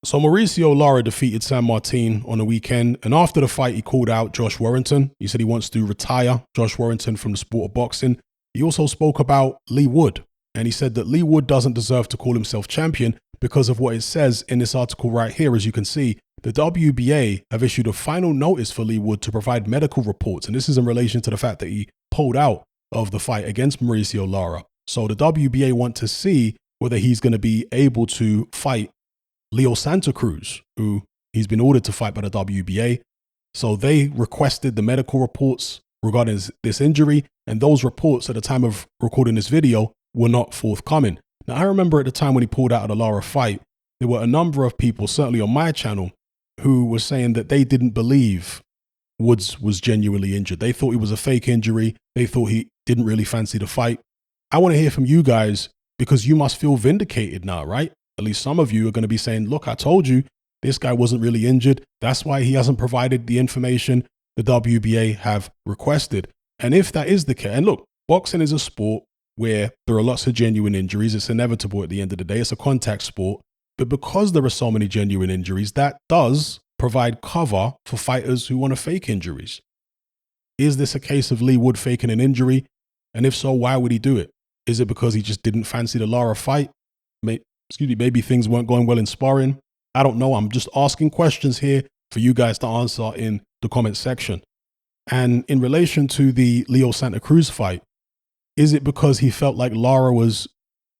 So Mauricio Lara defeated San Martin on the weekend, and after the fight, he called out Josh Warrington. He said he wants to retire Josh Warrington from the sport of boxing. He also spoke about Leigh Wood, and he said that Leigh Wood doesn't deserve to call himself champion because of what it says in this article right here. As you can see, the WBA have issued a final notice for Leigh Wood to provide medical reports, and this is in relation to the fact that he pulled out of the fight against Mauricio Lara. So the WBA want to see whether he's going to be able to fight Leo Santa Cruz, who he's been ordered to fight by the WBA. So they requested the medical reports regarding this injury, and those reports at the time of recording this video were not forthcoming. Now, I remember at the time when he pulled out of the Lara fight, there were a number of people, certainly on my channel, who were saying that they didn't believe Woods was genuinely injured. They thought it was a fake injury. They thought he didn't really fancy the fight. I want to hear from you guys because you must feel vindicated now, right? At least some of you are going to be saying, look, I told you this guy wasn't really injured. That's why he hasn't provided the information the WBA have requested. And if that is the case, and look, boxing is a sport where there are lots of genuine injuries. It's inevitable at the end of the day. It's a contact sport. But because there are so many genuine injuries, that does provide cover for fighters who want to fake injuries. Is this a case of Leigh Wood faking an injury? And if so, why would he do it? Is it because he just didn't fancy the Lara fight? Maybe things weren't going well in sparring. I don't know. I'm just asking questions here for you guys to answer in the comment section. And in relation to the Leo Santa Cruz fight, is it because he felt like Lara was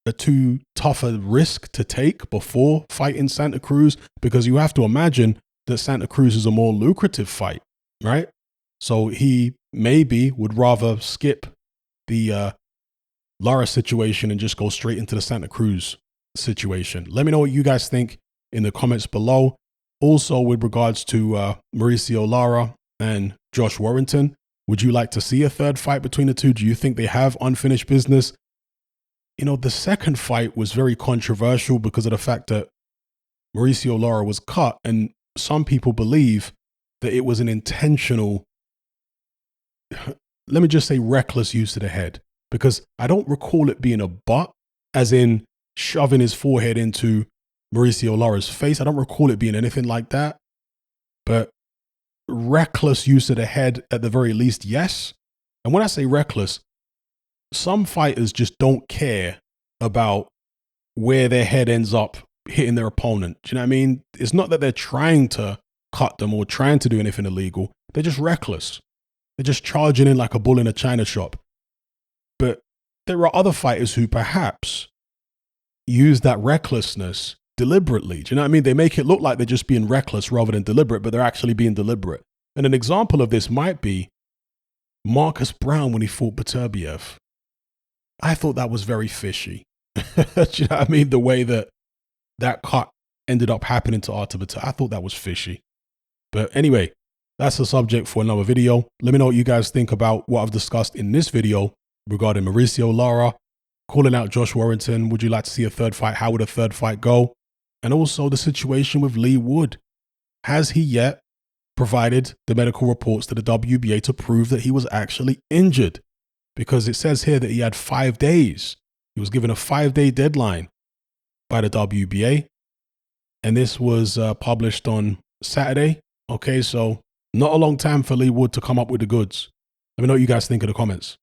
a too tough a risk to take before fighting Santa Cruz? Because you have to imagine that Santa Cruz is a more lucrative fight, right? So he maybe would rather skip the Lara situation and just go straight into the Santa Cruz situation. Let me know what you guys think in the comments below. Also, with regards to Mauricio Lara and Josh Warrington, would you like to see a third fight between the two? Do you think they have unfinished business? You know, the second fight was very controversial because of the fact that Mauricio Lara was cut, and some people believe that it was an intentional, let me just say reckless use of the head, because I don't recall it being a butt, as in shoving his forehead into Mauricio Lara's face. I don't recall it being anything like that, but reckless use of the head at the very least, yes. And when I say reckless, some fighters just don't care about where their head ends up hitting their opponent. Do you know what I mean? It's not that they're trying to cut them or trying to do anything illegal. They're just reckless. They're just charging in like a bull in a china shop. But there are other fighters who perhaps use that recklessness deliberately. Do you know what I mean? They make it look like they're just being reckless rather than deliberate, but they're actually being deliberate. And an example of this might be Marcus Brown when he fought Beterbiev. I thought that was very fishy. Do you know what I mean? The way that cut ended up happening to Artur Beterbiev, I thought that was fishy. But anyway, that's a subject for another video. Let me know what you guys think about what I've discussed in this video regarding Mauricio Lara, calling out Josh Warrington. Would you like to see a third fight? How would a third fight go? And also the situation with Leigh Wood. Has he yet provided the medical reports to the WBA to prove that he was actually injured? Because it says here that he had 5 days. He was given a 5-day deadline by the WBA. And this was published on Saturday. Okay, so not a long time for Leigh Wood to come up with the goods. Let me know what you guys think in the comments.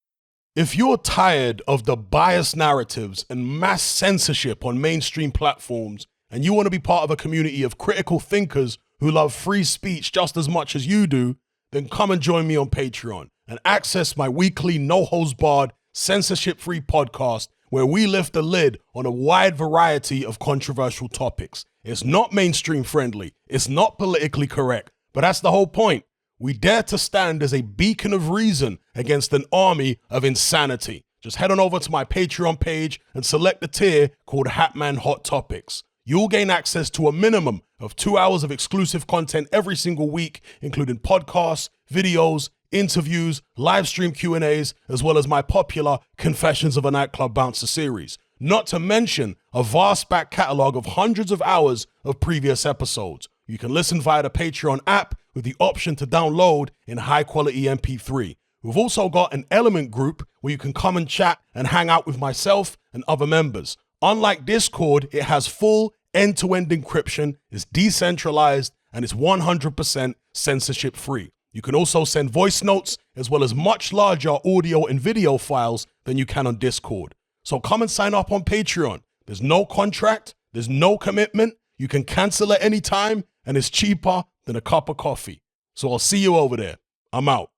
If you're tired of the biased narratives and mass censorship on mainstream platforms, and you want to be part of a community of critical thinkers who love free speech just as much as you do, then come and join me on Patreon and access my weekly no-holds-barred, censorship-free podcast where we lift the lid on a wide variety of controversial topics. It's not mainstream friendly, it's not politically correct, but that's the whole point. We dare to stand as a beacon of reason against an army of insanity. Just head on over to my Patreon page and select the tier called Hatman Hot Topics. You'll gain access to a minimum of 2 hours of exclusive content every single week, including podcasts, videos, interviews, live stream Q&As, as well as my popular Confessions of a Nightclub Bouncer series. Not to mention a vast back catalog of hundreds of hours of previous episodes. You can listen via the Patreon app with the option to download in high quality MP3. We've also got an Element group where you can come and chat and hang out with myself and other members. Unlike Discord, it has full end-to-end encryption, it's decentralized, and it's 100% censorship-free. You can also send voice notes as well as much larger audio and video files than you can on Discord. So come and sign up on Patreon. There's no contract, there's no commitment. You can cancel at any time, and it's cheaper than a cup of coffee. So I'll see you over there. I'm out.